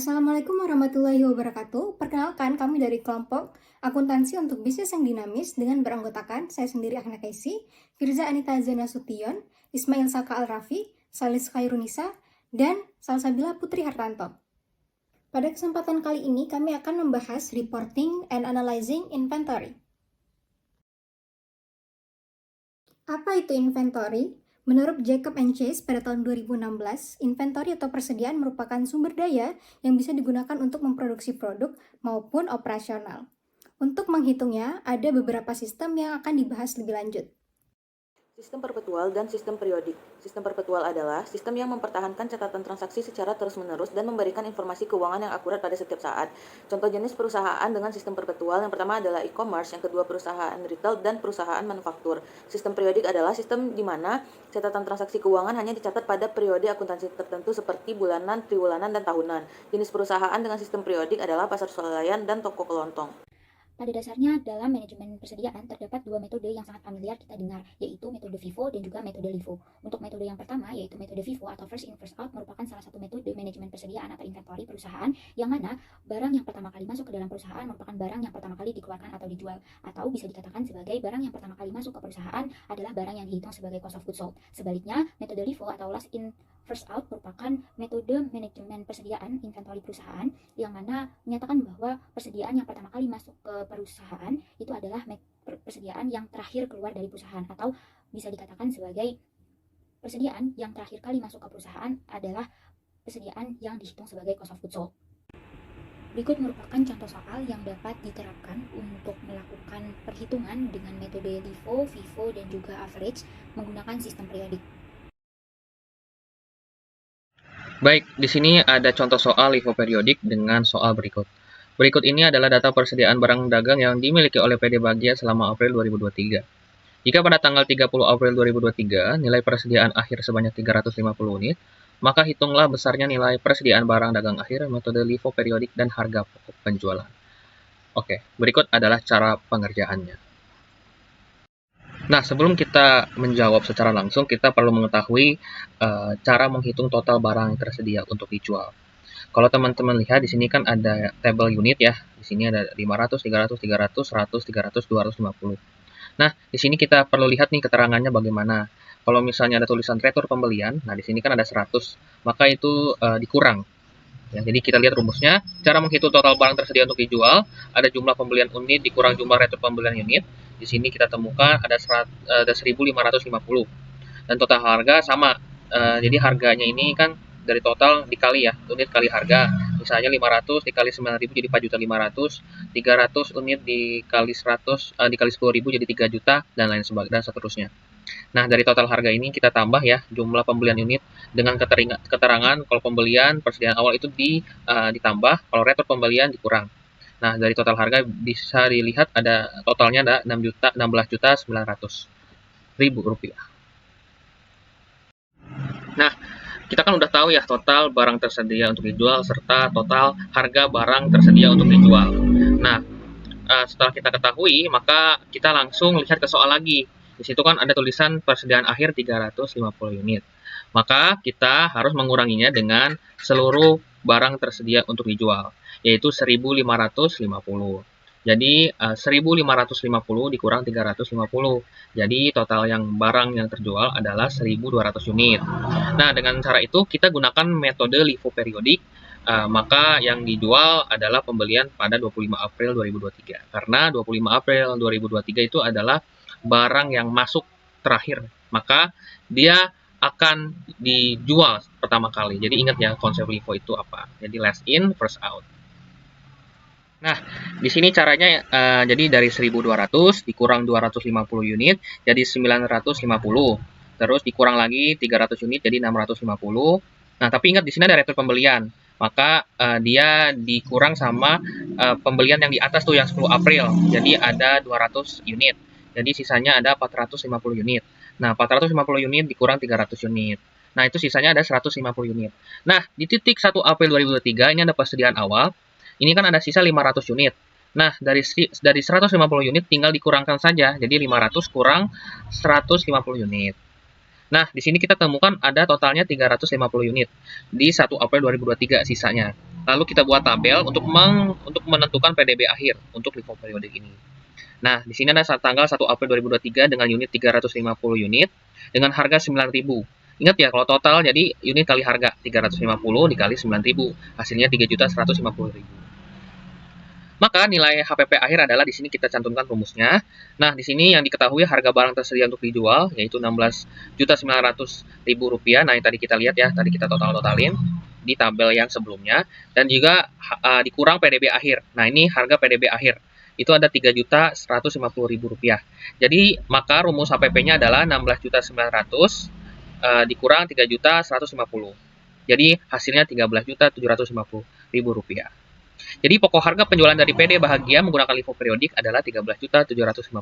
Assalamualaikum warahmatullahi wabarakatuh. Perkenalkan, kami dari kelompok akuntansi untuk bisnis yang dinamis dengan beranggotakan saya sendiri Ahna Kaisi, Firza Anita Zena Sution, Ismail Saka Al-Rafi, Salis Khairunisa, dan Salsabila Putri Hartanto. Pada kesempatan kali ini kami akan membahas reporting and analyzing inventory. Apa itu inventory? Menurut Jacob and Chase pada tahun 2016, inventory atau persediaan merupakan sumber daya yang bisa digunakan untuk memproduksi produk maupun operasional. Untuk menghitungnya, ada beberapa sistem yang akan dibahas lebih lanjut. Sistem perpetual dan sistem periodik. Sistem perpetual adalah sistem yang mempertahankan catatan transaksi secara terus-menerus dan memberikan informasi keuangan yang akurat pada setiap saat. Contoh jenis perusahaan dengan sistem perpetual yang pertama adalah e-commerce, yang kedua perusahaan retail, dan perusahaan manufaktur. Sistem periodik adalah sistem di mana catatan transaksi keuangan hanya dicatat pada periode akuntansi tertentu seperti bulanan, triwulan, dan tahunan. Jenis perusahaan dengan sistem periodik adalah pasar swalayan dan toko kelontong. Pada dasarnya, dalam manajemen persediaan terdapat dua metode yang sangat familiar kita dengar, yaitu metode FIFO dan juga metode LIFO. Untuk metode yang pertama, yaitu metode FIFO atau first in first out, merupakan salah satu metode manajemen persediaan atau inventory perusahaan, yang mana barang yang pertama kali masuk ke dalam perusahaan merupakan barang yang pertama kali dikeluarkan atau dijual, atau bisa dikatakan sebagai barang yang pertama kali masuk ke perusahaan adalah barang yang dihitung sebagai cost of goods sold. Sebaliknya, metode LIFO atau last in first out merupakan metode manajemen persediaan inventory perusahaan, yang mana menyatakan bahwa persediaan yang pertama kali masuk ke perusahaan itu adalah persediaan yang terakhir keluar dari perusahaan, atau bisa dikatakan sebagai persediaan yang terakhir kali masuk ke perusahaan adalah persediaan yang dihitung sebagai cost of goods sold. Berikut merupakan contoh soal yang dapat diterapkan untuk melakukan perhitungan dengan metode LIFO, FIFO, dan juga average menggunakan sistem periodik. Baik, di sini ada contoh soal LIFO periodik dengan soal berikut. Berikut ini adalah data persediaan barang dagang yang dimiliki oleh PD Bagia selama April 2023. Jika pada tanggal 30 April 2023 nilai persediaan akhir sebanyak 350 unit, maka hitunglah besarnya nilai persediaan barang dagang akhir metode LIFO periodik dan harga pokok penjualan. Oke, berikut adalah cara pengerjaannya. Nah, sebelum kita menjawab secara langsung, kita perlu mengetahui cara menghitung total barang yang tersedia untuk dijual. Kalau teman-teman lihat di sini kan ada tabel unit ya. Di sini ada 500, 300, 300, 100, 300, 250. Nah, di sini kita perlu lihat nih keterangannya bagaimana. Kalau misalnya ada tulisan retur pembelian, nah di sini kan ada 100, maka itu dikurang. Ya, jadi kita lihat rumusnya. Cara menghitung total barang tersedia untuk dijual, ada jumlah pembelian unit dikurang jumlah retur pembelian unit. Di sini kita temukan ada 1.550 dan total harga sama. Jadi harganya ini kan dari total dikali ya, unit kali harga. Misalnya 500 dikali 9.000 jadi 4.500.000, 300 unit dikali 100 dikali 10.000 jadi 3 juta, dan lain sebagainya dan seterusnya. Nah, dari total harga ini kita tambah ya jumlah pembelian unit dengan keterangan kalau pembelian persediaan awal itu ditambah, kalau retur pembelian dikurang. Nah, dari total harga bisa dilihat ada totalnya ada 16.900.000 rupiah. Nah, kita kan udah tahu ya total barang tersedia untuk dijual serta total harga barang tersedia untuk dijual. Nah, setelah kita ketahui, maka kita langsung lihat ke soal lagi. Di situ kan ada tulisan persediaan akhir 350 unit. Maka kita harus menguranginya dengan seluruh barang tersedia untuk dijual, yaitu 1.550. Jadi 1.550 dikurang 350. Jadi total yang barang yang terjual adalah 1.200 unit. Nah, dengan cara itu kita gunakan metode LIFO periodik, maka yang dijual adalah pembelian pada 25 April 2023. Karena 25 April 2023 itu adalah barang yang masuk terakhir, maka dia akan dijual pertama kali. Jadi ingat ya konsep LIFO itu apa. Jadi last in, first out. Nah, di sini caranya jadi dari 1.200 dikurang 250 unit jadi 950. Terus dikurang lagi 300 unit jadi 650. Nah, tapi ingat di sini ada retur pembelian. Maka dia dikurang sama pembelian yang di atas tuh yang 10 April. Jadi ada 200 unit. Jadi sisanya ada 450 unit. Nah, 450 unit dikurang 300 unit. Nah, itu sisanya ada 150 unit. Nah, di titik 1 April 2023 ini ada persediaan awal. Ini kan ada sisa 500 unit. Nah, dari 150 unit tinggal dikurangkan saja. Jadi 500 kurang 150 unit. Nah, di sini kita temukan ada totalnya 350 unit di 1 April 2023 sisanya. Lalu kita buat tabel untuk menentukan PDB akhir untuk LIFO periodik ini. Nah, di sini ada tanggal 1 April 2023 dengan unit 350 unit dengan harga 9.000. Ingat ya, kalau total jadi unit kali harga 350 dikali 9.000, hasilnya 3.150.000. Maka nilai HPP akhir adalah di sini kita cantumkan rumusnya. Nah, di sini yang diketahui harga barang tersedia untuk dijual yaitu Rp16.900.000. Nah, yang tadi kita lihat ya, tadi kita totalin di tabel yang sebelumnya, dan juga dikurang PDB akhir. Nah, ini harga PDB akhir itu ada Rp3.150.000. Jadi maka rumus HPP-nya adalah 16.900 dikurang 3.150. Jadi hasilnya Rp13.750.000. Jadi pokok harga penjualan dari PD Bahagia menggunakan LIFO periodik adalah Rp13.750.000.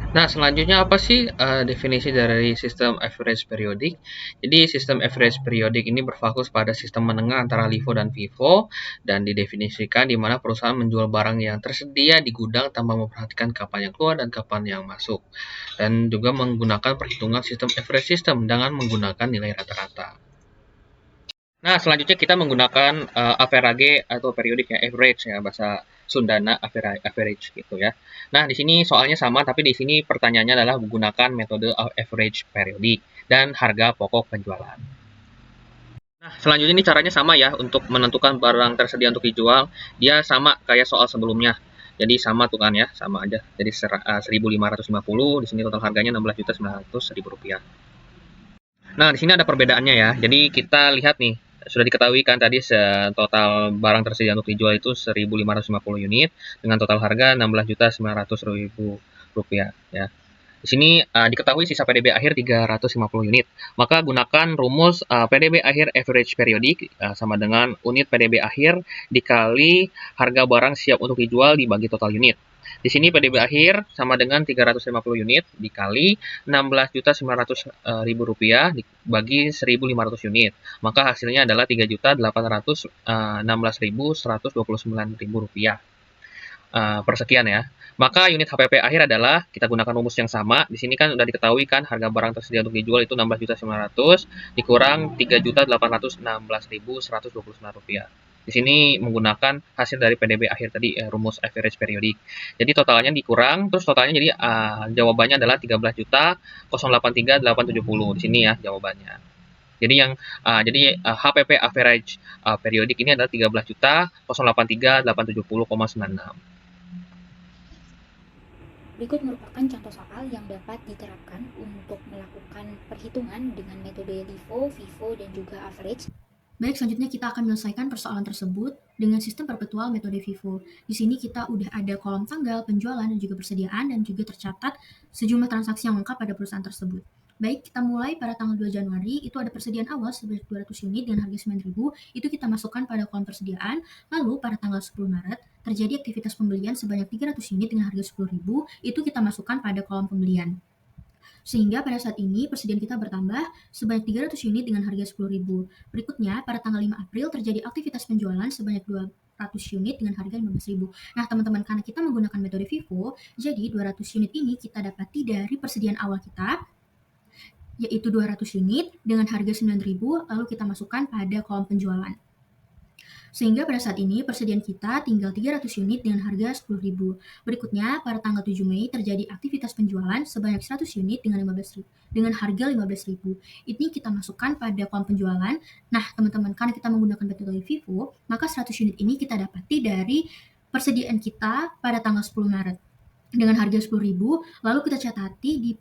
Nah, selanjutnya apa sih definisi dari sistem average periodik? Jadi, sistem average periodik ini berfokus pada sistem menengah antara LIFO dan FIFO, dan didefinisikan di mana perusahaan menjual barang yang tersedia di gudang tanpa memperhatikan kapan yang keluar dan kapan yang masuk. Dan juga menggunakan perhitungan sistem average system dengan menggunakan nilai rata-rata. Nah, selanjutnya kita menggunakan average atau periodik ya, average ya, bahasa Sundana average gitu ya. Nah, di sini soalnya sama, tapi di sini pertanyaannya adalah menggunakan metode average periodik dan harga pokok penjualan. Nah, selanjutnya ini caranya sama ya untuk menentukan barang tersedia untuk dijual. Dia sama kayak soal sebelumnya. Jadi sama tuh kan ya, sama aja. Jadi 1.550, di sini total harganya Rp16.900.000. Nah, di sini ada perbedaannya ya. Jadi kita lihat nih, sudah diketahui kan tadi total barang tersedia untuk dijual itu 1.550 unit dengan total harga Rp16.900.000 ya. Di sini diketahui sisa PDB akhir 350 unit. Maka gunakan rumus PDB akhir average periodik sama dengan unit PDB akhir dikali harga barang siap untuk dijual dibagi total unit. Di sini PDB akhir sama dengan 350 unit dikali Rp16.900.000 dibagi 1.500 unit. Maka hasilnya adalah Rp3.816.129.000 per sekian ya. Maka unit HPP akhir adalah kita gunakan rumus yang sama. Di sini kan sudah diketahui kan harga barang tersedia untuk dijual itu 16.900 dikurang 3.816.129 rupiah. Di sini menggunakan hasil dari PDB akhir tadi rumus average periodik. Jadi totalnya dikurang, terus totalnya jadi jawabannya adalah 13.083.870. Di sini ya jawabannya. Jadi HPP average periodik ini adalah 13.083.870,96. Berikut merupakan contoh soal yang dapat diterapkan untuk melakukan perhitungan dengan metode LIFO, FIFO, dan juga average. Baik, selanjutnya kita akan menyelesaikan persoalan tersebut dengan sistem perpetual metode FIFO. Di sini kita udah ada kolom tanggal, penjualan, dan juga persediaan, dan juga tercatat sejumlah transaksi yang lengkap pada perusahaan tersebut. Baik, kita mulai pada tanggal 2 Januari, itu ada persediaan awal sebanyak 200 unit dengan harga 9.000, itu kita masukkan pada kolom persediaan. Lalu pada tanggal 10 Maret, terjadi aktivitas pembelian sebanyak 300 unit dengan harga 10.000, itu kita masukkan pada kolom pembelian. Sehingga pada saat ini persediaan kita bertambah sebanyak 300 unit dengan harga 10.000. Berikutnya, pada tanggal 5 April terjadi aktivitas penjualan sebanyak 200 unit dengan harga 15.000. Nah, teman-teman, karena kita menggunakan metode FIFO, jadi 200 unit ini kita dapati dari persediaan awal kita, yaitu 200 unit dengan harga 9.000, lalu kita masukkan pada kolom penjualan. Sehingga pada saat ini persediaan kita tinggal 300 unit dengan harga 10.000. Berikutnya, pada tanggal 7 Mei terjadi aktivitas penjualan sebanyak 100 unit dengan harga 15.000. Ini kita masukkan pada kolom penjualan. Nah, teman-teman, karena kita menggunakan metode FIFO, maka 100 unit ini kita dapati dari persediaan kita pada tanggal 10 Maret dengan harga 10.000, lalu kita catati di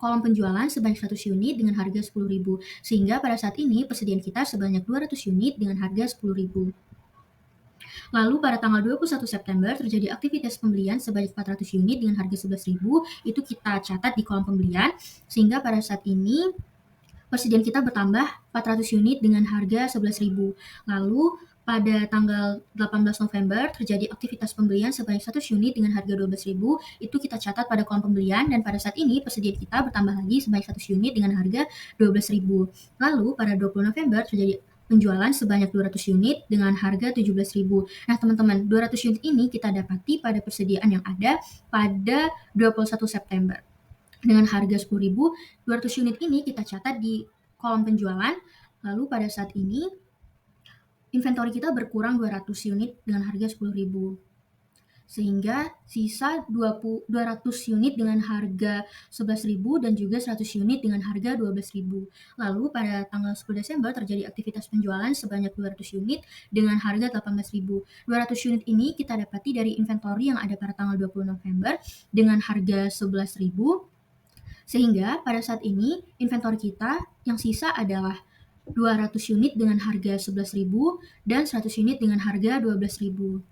kolom penjualan sebanyak 100 unit dengan harga 10.000, sehingga pada saat ini persediaan kita sebanyak 200 unit dengan harga 10.000. Lalu pada tanggal 21 September terjadi aktivitas pembelian sebanyak 400 unit dengan harga 11.000, itu kita catat di kolom pembelian, sehingga pada saat ini persediaan kita bertambah 400 unit dengan harga 11.000. Lalu pada tanggal 18 November terjadi aktivitas pembelian sebanyak 100 unit dengan harga 12.000, itu kita catat pada kolom pembelian, dan pada saat ini persediaan kita bertambah lagi sebanyak 100 unit dengan harga 12.000. Lalu pada 20 November terjadi penjualan sebanyak 200 unit dengan harga 17.000. Nah, teman-teman, 200 unit ini kita dapati pada persediaan yang ada pada 21 September. Dengan harga 10.000, 200 unit ini kita catat di kolom penjualan. Lalu pada saat ini inventory kita berkurang 200 unit dengan harga 10.000. Sehingga sisa 200 unit dengan harga 11.000 dan juga 100 unit dengan harga 12.000. Lalu pada tanggal 10 Desember terjadi aktivitas penjualan sebanyak 200 unit dengan harga 18.000. 200 unit ini kita dapati dari inventory yang ada pada tanggal 20 November dengan harga 11.000. Sehingga pada saat ini inventory kita yang sisa adalah 200 unit dengan harga 11.000 dan 100 unit dengan harga 12.000.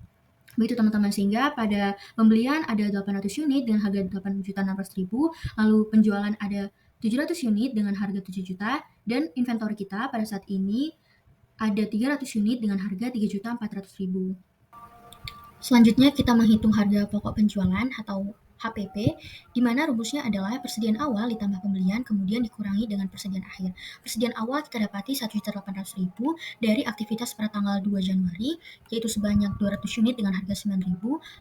Begitu teman-teman, sehingga pada pembelian ada 800 unit dengan harga 8.600.000, lalu penjualan ada 700 unit dengan harga 7 juta, dan inventory kita pada saat ini ada 300 unit dengan harga 3.400.000. Selanjutnya kita menghitung harga pokok penjualan atau HPP, di mana rumusnya adalah persediaan awal ditambah pembelian kemudian dikurangi dengan persediaan akhir. Persediaan awal kita dapati 1.800.000 dari aktivitas pada tanggal 2 Januari, yaitu sebanyak 200 unit dengan harga 9.000,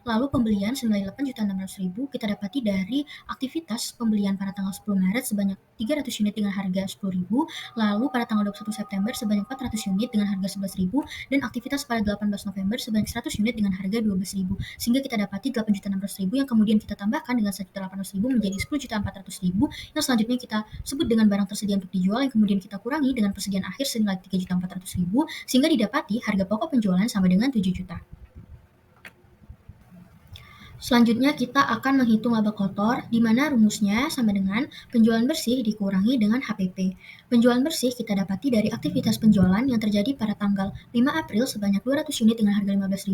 lalu pembelian 98.600.000 kita dapati dari aktivitas pembelian pada tanggal 10 Maret sebanyak 300 unit dengan harga 10.000, lalu pada tanggal 21 September sebanyak 400 unit dengan harga 11.000, dan aktivitas pada 18 November sebanyak 100 unit dengan harga 12.000, sehingga kita dapati 8.600.000 yang kemudian kita tambahkan dengan 1.800.000 menjadi 10.400.000, yang selanjutnya kita sebut dengan barang tersedia untuk dijual yang kemudian kita kurangi dengan persediaan akhir senilai 3.400.000, sehingga didapati harga pokok penjualan sama dengan 7 juta. Selanjutnya kita akan menghitung laba kotor, di mana rumusnya sama dengan penjualan bersih dikurangi dengan HPP. Penjualan bersih kita dapati dari aktivitas penjualan yang terjadi pada tanggal 5 April sebanyak 200 unit dengan harga 15.000,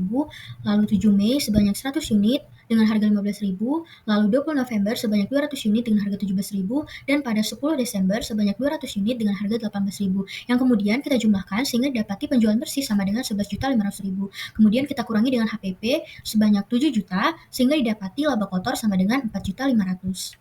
lalu 7 Mei sebanyak 100 unit dengan harga 15.000, lalu 20 November sebanyak 200 unit dengan harga 17.000, dan pada 10 Desember sebanyak 200 unit dengan harga 18.000, yang kemudian kita jumlahkan sehingga dapati penjualan bersih sama dengan 11.500.000. Kemudian kita kurangi dengan HPP sebanyak 7 juta, sehingga didapati laba kotor sama dengan 4.500.000.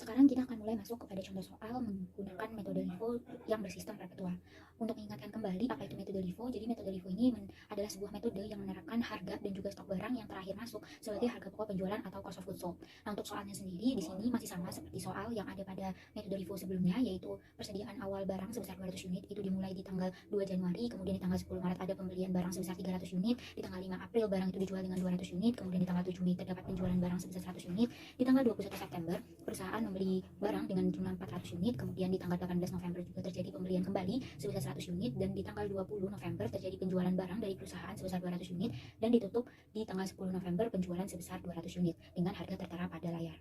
Sekarang kita akan mulai masuk kepada contoh soal menggunakan metode LIFO yang bersistem perpetual. Untuk mengingatkan kembali apa itu metode LIFO, jadi metode LIFO ini adalah sebuah metode yang menerapkan harga dan juga stok barang yang terakhir masuk sebagai harga pokok penjualan atau cost of goods sold. Nah, untuk soalnya sendiri di sini masih sama seperti soal yang ada pada metode LIFO sebelumnya, yaitu persediaan awal barang sebesar 200 unit itu dimulai di tanggal 2 Januari, kemudian di tanggal 10 Maret ada pembelian barang sebesar 300 unit, di tanggal 5 April barang itu dijual dengan 200 unit, kemudian di tanggal 7 Mei terdapat penjualan barang sebesar 100 unit, di tanggal 21 September perusahaan membeli barang dengan jumlah 400 unit, kemudian di tanggal 18 November juga terjadi pembelian kembali sebesar 100 unit, dan di tanggal 20 November terjadi penjualan barang dari perusahaan sebesar 200 unit, dan ditutup di tanggal 10 November penjualan sebesar 200 unit dengan harga tertera pada layar.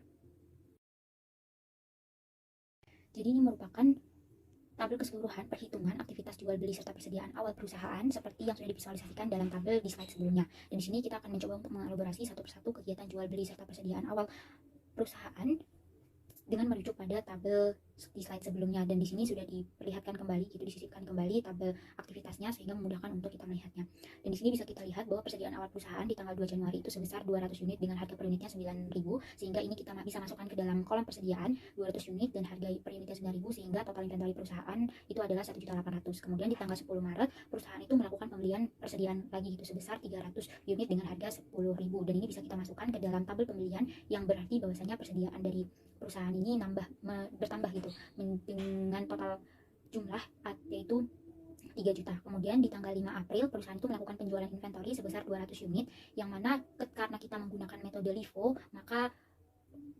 Jadi ini merupakan tabel keseluruhan perhitungan aktivitas jual beli serta persediaan awal perusahaan seperti yang sudah divisualisasikan dalam tabel di slide sebelumnya. Dan di sini kita akan mencoba untuk mengelaborasi satu persatu kegiatan jual beli serta persediaan awal perusahaan dengan merujuk pada tabel di slide sebelumnya, dan di sini sudah diperlihatkan kembali, gitu disisipkan kembali tabel aktivitasnya sehingga memudahkan untuk kita melihatnya. Dan di sini bisa kita lihat bahwa persediaan awal perusahaan di tanggal 2 Januari itu sebesar 200 unit dengan harga per unitnya 9.000, sehingga ini kita bisa masukkan ke dalam kolom persediaan 200 unit dan harga per unitnya 9.000, sehingga total inventory perusahaan itu adalah 1.800.000. Kemudian di tanggal 10 Maret perusahaan itu melakukan pembelian persediaan lagi itu sebesar 300 unit dengan harga 10.000, dan ini bisa kita masukkan ke dalam tabel pembelian yang berarti bahwasanya persediaan dari perusahaan ini bertambah gitu dengan total jumlah yaitu 3 juta. Kemudian di tanggal 5 April perusahaan itu melakukan penjualan inventory sebesar 200 unit, yang mana karena kita menggunakan metode LIFO, maka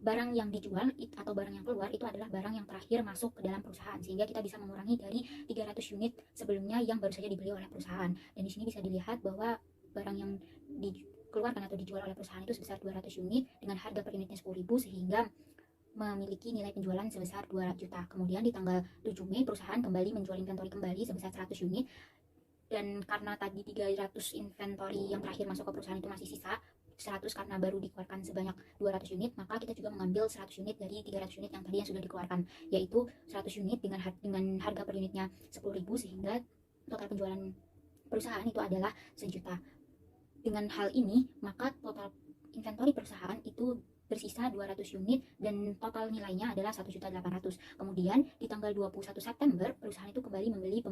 barang yang dijual atau barang yang keluar itu adalah barang yang terakhir masuk ke dalam perusahaan, sehingga kita bisa mengurangi dari 300 unit sebelumnya yang baru saja dibeli oleh perusahaan. Dan di sini bisa dilihat bahwa barang yang dikeluarkan atau dijual oleh perusahaan itu sebesar 200 unit dengan harga per unitnya 10.000, sehingga memiliki nilai penjualan sebesar 2 juta. Kemudian di tanggal 7 Mei perusahaan kembali menjual inventory kembali sebesar 100 unit, dan karena tadi 300 inventory yang terakhir masuk ke perusahaan itu masih sisa 100 karena baru dikeluarkan sebanyak 200 unit, maka kita juga mengambil 100 unit dari 300 unit yang tadi yang sudah dikeluarkan, yaitu 100 unit dengan harga per unitnya 10.000, sehingga total penjualan perusahaan itu adalah 1 juta. Dengan hal ini maka total inventory perusahaan itu bersisa 200 unit dan total nilainya adalah 1.800.000. Kemudian di tanggal 21 September perusahaan itu kembali membeli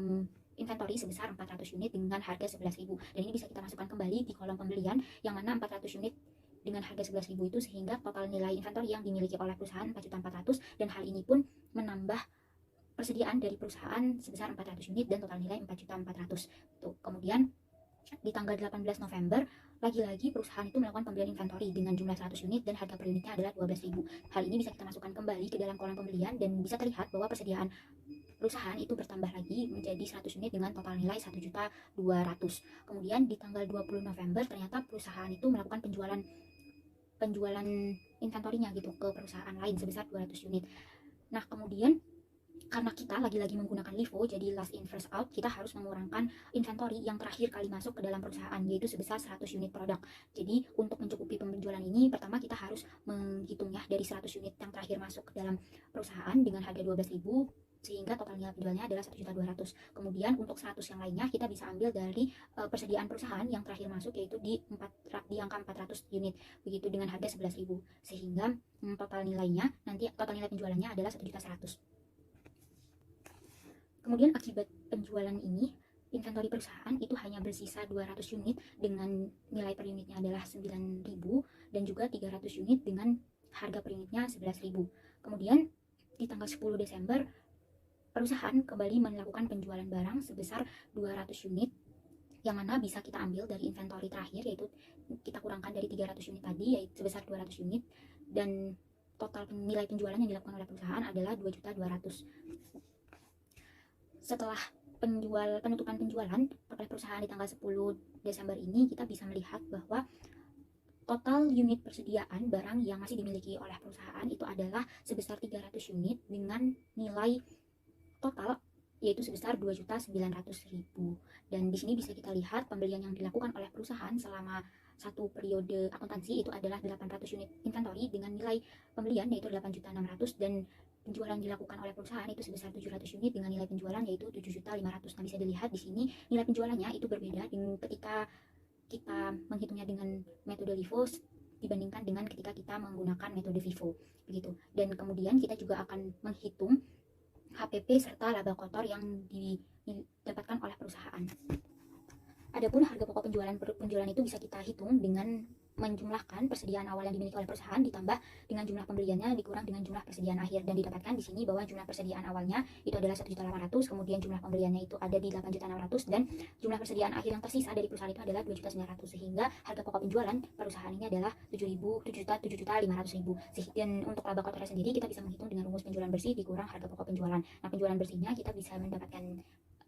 inventory sebesar 400 unit dengan harga 11.000, dan ini bisa kita masukkan kembali di kolom pembelian yang mana 400 unit dengan harga 11.000 itu, sehingga total nilai inventory yang dimiliki oleh perusahaan 4.400.000, dan hal ini pun menambah persediaan dari perusahaan sebesar 400 unit dan total nilai 4.400.000. Tuh. Kemudian di tanggal 18 November lagi-lagi perusahaan itu melakukan pembelian inventory dengan jumlah 100 unit dan harga per unitnya adalah 12.000. Hal ini bisa kita masukkan kembali ke dalam kolom pembelian dan bisa terlihat bahwa persediaan perusahaan itu bertambah lagi menjadi 100 unit dengan total nilai 1.200.000. Kemudian di tanggal 20 November ternyata perusahaan itu melakukan penjualan inventorinya gitu ke perusahaan lain sebesar 200 unit. Nah, kemudian karena kita lagi-lagi menggunakan LIFO, jadi last in first out, kita harus mengurangkan inventory yang terakhir kali masuk ke dalam perusahaan, yaitu sebesar 100 unit produk. Jadi untuk mencukupi penjualan ini, pertama kita harus menghitungnya dari 100 unit yang terakhir masuk ke dalam perusahaan dengan harga 12.000, sehingga total nilai penjualannya adalah 1.200.000. Kemudian untuk 100 yang lainnya kita bisa ambil dari persediaan perusahaan yang terakhir masuk, yaitu di angka 400 unit, begitu dengan harga 11.000, sehingga total nilai penjualannya adalah 1.100.000. Kemudian akibat penjualan ini, inventory perusahaan itu hanya bersisa 200 unit dengan nilai per unitnya adalah 9.000 dan juga 300 unit dengan harga per unitnya 11.000. Kemudian di tanggal 10 Desember perusahaan kembali melakukan penjualan barang sebesar 200 unit yang mana bisa kita ambil dari inventory terakhir, yaitu kita kurangkan dari 300 unit tadi, yaitu sebesar 200 unit, dan total nilai penjualan yang dilakukan oleh perusahaan adalah 2.200.000. Setelah penutupan penjualan oleh perusahaan di tanggal 10 Desember ini, kita bisa melihat bahwa total unit persediaan barang yang masih dimiliki oleh perusahaan itu adalah sebesar 300 unit dengan nilai total yaitu sebesar 2.900.000. Dan di sini bisa kita lihat pembelian yang dilakukan oleh perusahaan selama satu periode akuntansi itu adalah 800 unit inventory dengan nilai pembelian yaitu 8.600.000 dan penjualan dilakukan oleh perusahaan itu sebesar 700 unit dengan nilai penjualan yaitu 7.500.000. Nah, bisa dilihat di sini nilai penjualannya itu berbeda dengan ketika kita menghitungnya dengan metode LIFO dibandingkan dengan ketika kita menggunakan metode FIFO begitu. Dan kemudian kita juga akan menghitung HPP serta laba kotor yang didapatkan oleh perusahaan. Adapun harga pokok penjualan itu bisa kita hitung dengan menjumlahkan persediaan awal yang dimiliki oleh perusahaan ditambah dengan jumlah pembeliannya dikurang dengan jumlah persediaan akhir, dan didapatkan di sini bahwa jumlah persediaan awalnya itu adalah 1.800.000, kemudian jumlah pembeliannya itu ada di 8.600.000 dan jumlah persediaan akhir yang tersisa dari perusahaan itu adalah 2.900.000, sehingga harga pokok penjualan perusahaan ini adalah 7.500.000. Dan untuk laba kotornya sendiri kita bisa menghitung dengan rumus penjualan bersih dikurang harga pokok penjualan. Nah, penjualan bersihnya kita bisa mendapatkan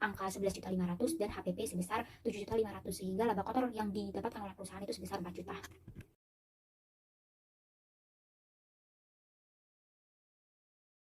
angka 11.500.000 dan HPP sebesar 7.500.000, sehingga laba kotor yang didapatkan oleh perusahaan itu sebesar 4 juta.